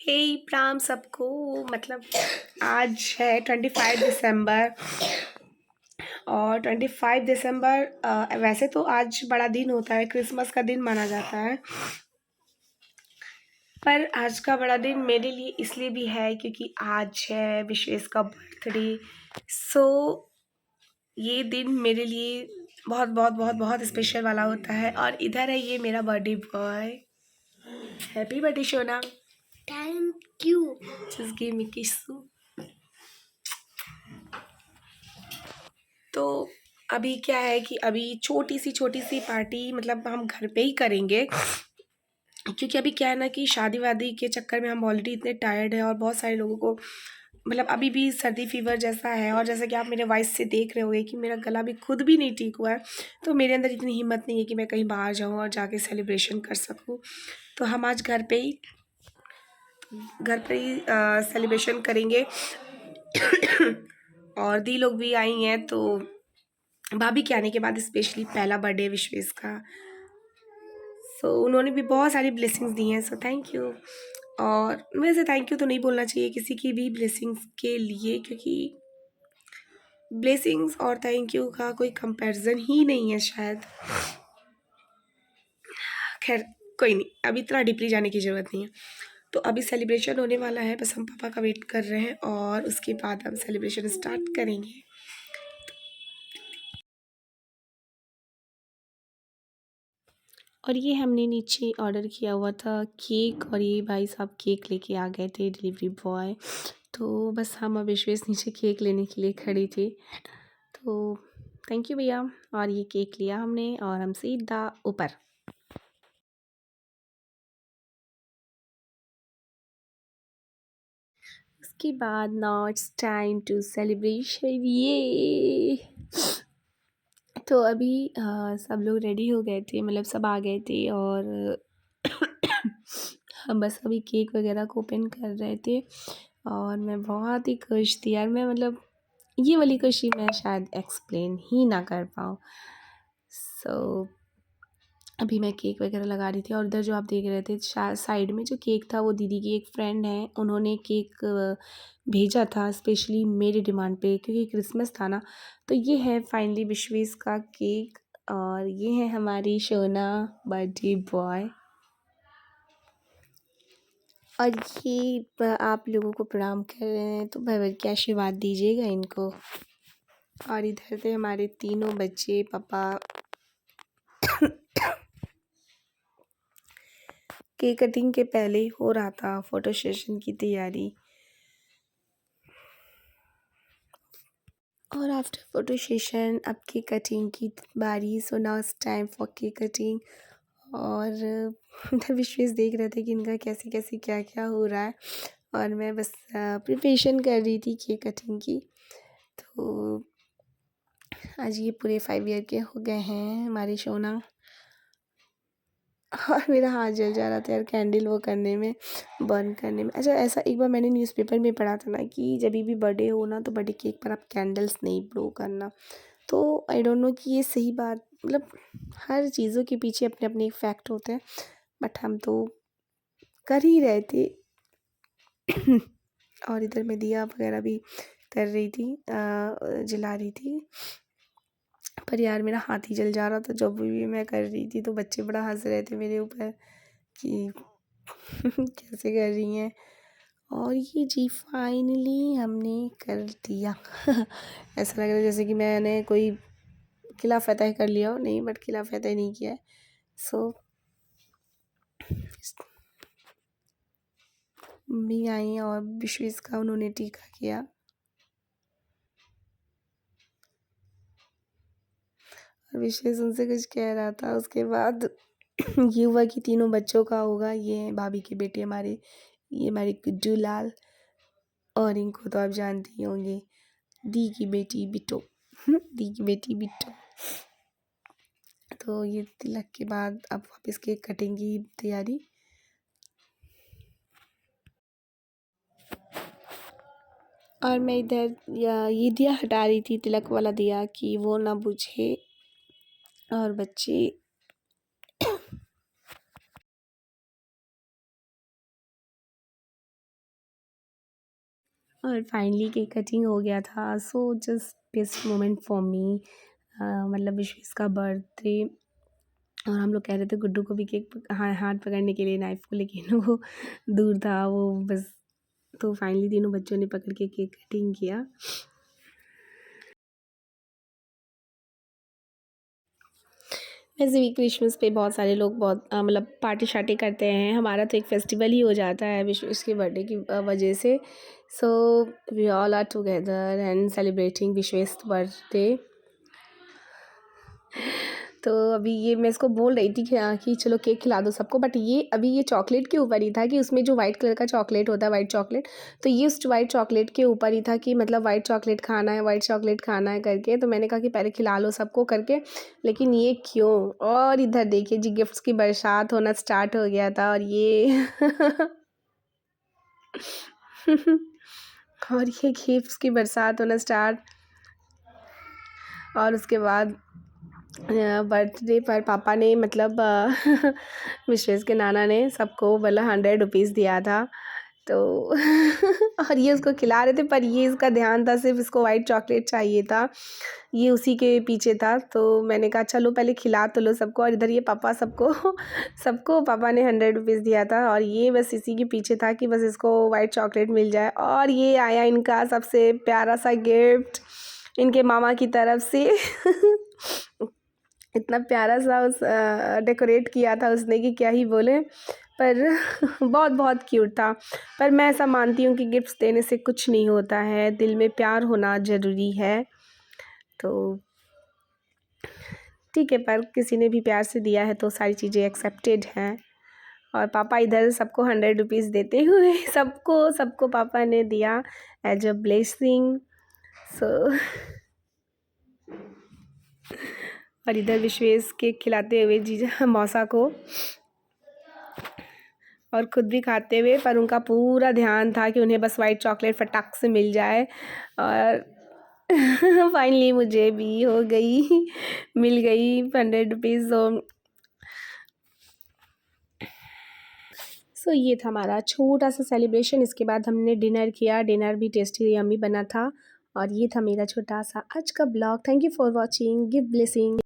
हे प्राम सबको। मतलब आज है 25 दिसंबर। और 25 दिसंबर वैसे तो आज बड़ा दिन होता है, क्रिसमस का दिन माना जाता है। पर आज का बड़ा दिन मेरे लिए इसलिए भी है क्योंकि आज है विशेष का बर्थडे। सो ये दिन मेरे लिए बहुत बहुत बहुत बहुत स्पेशल वाला होता है। और इधर है ये मेरा birthday boy. Happy birthday Shona. Thank you. Just give me किस। तो अभी क्या है कि अभी छोटी सी पार्टी मतलब हम घर पे ही करेंगे, क्योंकि अभी क्या है ना कि शादी वादी के चक्कर में हम ऑलरेडी इतने टायर्ड हैं और बहुत सारे लोगों को मतलब अभी भी सर्दी फीवर जैसा है। और जैसा कि आप मेरे वॉइस से देख रहे होगे कि मेरा गला भी खुद भी नहीं ठीक हुआ है, तो मेरे अंदर इतनी हिम्मत नहीं है कि मैं कहीं बाहर जाऊँ और जाके सेलिब्रेशन कर सकूँ। तो हम आज घर पे ही सेलिब्रेशन करेंगे। और दी लोग भी आई हैं, तो भाभी के आने के बाद स्पेशली पहला बर्थडे विश्वेश का। सो उन्होंने भी बहुत सारी ब्लेसिंग्स दी हैं, सो थैंक यू। और वैसे थैंक यू तो नहीं बोलना चाहिए किसी की भी ब्लेसिंग्स के लिए, क्योंकि ब्लेसिंग्स और थैंक यू का कोई कंपैरिजन ही नहीं है शायद। खैर कोई नहीं, अभी इतना डीपली जाने की ज़रूरत नहीं है। तो अभी सेलिब्रेशन होने वाला है, बस हम पापा का वेट कर रहे हैं और उसके बाद हम सेलिब्रेशन स्टार्ट करेंगे। और ये हमने नीचे ऑर्डर किया हुआ था केक, और ये भाई साहब केक लेके आ गए थे, डिलीवरी बॉय। तो बस हम अब विशेष नीचे केक लेने के लिए खड़ी थी। तो थैंक यू भैया। और ये केक लिया हमने और हम सीधा ऊपर। उसके बाद now it's time to celebration. ये तो अभी सब लोग रेडी हो गए थे, मतलब सब आ गए थे और हम बस अभी केक वगैरह को ओपन कर रहे थे। और मैं बहुत ही खुश थी यार, मैं मतलब ये वाली खुशी मैं शायद एक्सप्लेन ही ना कर पाऊँ। सो अभी मैं केक वगैरह लगा रही थी और उधर जो आप देख रहे थे साइड में जो केक था, वो दीदी की एक फ्रेंड है, उन्होंने केक भेजा था स्पेशली मेरी डिमांड पे, क्योंकि क्रिसमस था ना। तो ये है फाइनली विश्वेश का केक। और ये है हमारी शोना बर्थडे बॉय। और ये आप लोगों को प्रणाम कर रहे हैं, तो भगवान के आशीर्वाद दीजिएगा इनको। और इधर थे हमारे तीनों बच्चे, पापा। केक कटिंग के पहले ही हो रहा था फोटो सेशन की तैयारी। और आफ्टर फोटो सेशन अब केक कटिंग की बारी। So now it's time for cake cutting. और उधर विश्वेश देख रहे थे कि इनका कैसे कैसे क्या क्या हो रहा है, और मैं बस प्रिपरेशन कर रही थी केक कटिंग की। तो आज ये पूरे 5 ईयर के हो गए हैं हमारे शोना। और मेरा हाथ जल जा रहा था यार कैंडल वो करने में, बर्न करने में। अच्छा, ऐसा एक बार मैंने न्यूज़पेपर में पढ़ा था ना कि जब भी बर्थडे हो ना, तो बर्थडे केक पर आप कैंडल्स नहीं ब्लो करना। तो आई डोंट नो कि ये सही बात, मतलब हर चीज़ों के पीछे अपने अपने एक फैक्ट होते हैं, बट हम तो कर ही रहे थे। और इधर मैं दिया वगैरह भी कर रही थी, जला रही थी। पर यार मेरा हाथ ही जल जा रहा था जब भी मैं कर रही थी, तो बच्चे बड़ा हंस रहे थे मेरे ऊपर कि कैसे कर रही हैं। और ये जी फाइनली हमने कर दिया। ऐसा लग रहा है जैसे कि मैंने कोई किला फतह कर लिया हो, नहीं बट किला फतह नहीं किया है। सो मम्मी आई और विशेष का उन्होंने टीका किया। और विशेष उनसे कुछ कह रहा था, उसके बाद ये हुआ कि तीनों बच्चों का होगा। ये भाभी के बेटे हमारे, ये हमारे गुड्डू लाल। और इनको तो आप जानती ही होंगी, दी की बेटी बिट्टो। दी की बेटी बिट्टो। तो ये तिलक के बाद अब वापस केक कटिंग की तैयारी। और मैं इधर ये दिया हटा रही थी, तिलक वाला दिया, कि वो ना बुझे और बच्चे और फाइनली केक कटिंग हो गया था। So just best moment for me, मतलब विश्वेश का बर्थडे। और हम लोग कह रहे थे गुड्डू को भी केक हाथ पकड़ने के लिए नाइफ़ को, लेकिन वो दूर था वो बस। तो फाइनली तीनों बच्चों ने पकड़ के केक कटिंग किया। वैसे भी क्रिसमस पे बहुत सारे लोग बहुत मतलब पार्टी शार्टी करते हैं। हमारा तो एक फेस्टिवल ही हो जाता है विश्वेश के बर्थडे की वजह से। So we all are together and celebrating Vishwesh birthday. तो अभी ये मैं इसको बोल रही थी कि चलो केक खिला दो सबको, बट ये अभी ये चॉकलेट के ऊपर ही था कि उसमें जो वाइट कलर का चॉकलेट होता है, वाइट चॉकलेट, तो ये उस वाइट चॉकलेट के ऊपर ही था कि मतलब वाइट चॉकलेट खाना है, वाइट चॉकलेट खाना है करके। तो मैंने कहा कि पहले खिला लो सबको करके, लेकिन ये क्यों। और इधर देखिए जी, गिफ्ट्स की बरसात होना स्टार्ट हो गया था। और ये और ये गिफ्ट्स की बरसात होना स्टार्ट। और उसके बाद बर्थडे पर पापा ने मतलब विश्वेश के नाना ने सबको मतलब 100 रुपीज़ दिया था। तो और ये उसको खिला रहे थे, पर ये इसका ध्यान था सिर्फ इसको वाइट चॉकलेट चाहिए था, ये उसी के पीछे था। तो मैंने कहा चलो पहले खिला तो लो सबको। और इधर ये पापा सबको सबको पापा ने 100 रुपीज़ दिया था, और ये बस इसी के पीछे था कि बस इसको वाइट चॉकलेट मिल जाए। और ये आया इनका सबसे प्यारा सा गिफ्ट इनके मामा की तरफ से। इतना प्यारा सा उस डेकोरेट किया था उसने कि क्या ही बोले, पर बहुत बहुत क्यूट था। पर मैं ऐसा मानती हूँ कि गिफ्ट्स देने से कुछ नहीं होता है, दिल में प्यार होना ज़रूरी है। तो ठीक है, पर किसी ने भी प्यार से दिया है तो सारी चीज़ें एक्सेप्टेड हैं। और पापा इधर सबको 100 रुपीज़ देते हुए सबको सबको पापा ने दिया एज अ ब्लेसिंग। सो और इधर विश्वेश केक खिलाते हुए जीजा मौसा को, और ख़ुद भी खाते हुए, पर उनका पूरा ध्यान था कि उन्हें बस वाइट चॉकलेट फटाक से मिल जाए। और फाइनली मुझे भी हो गई, मिल गई 100 रुपीज़। सो ये था हमारा छोटा सा सेलिब्रेशन। इसके बाद हमने डिनर किया, डिनर भी टेस्टी यम्मी बना था। और ये था मेरा छोटा सा आज का blog. Thank you for watching, give blessing.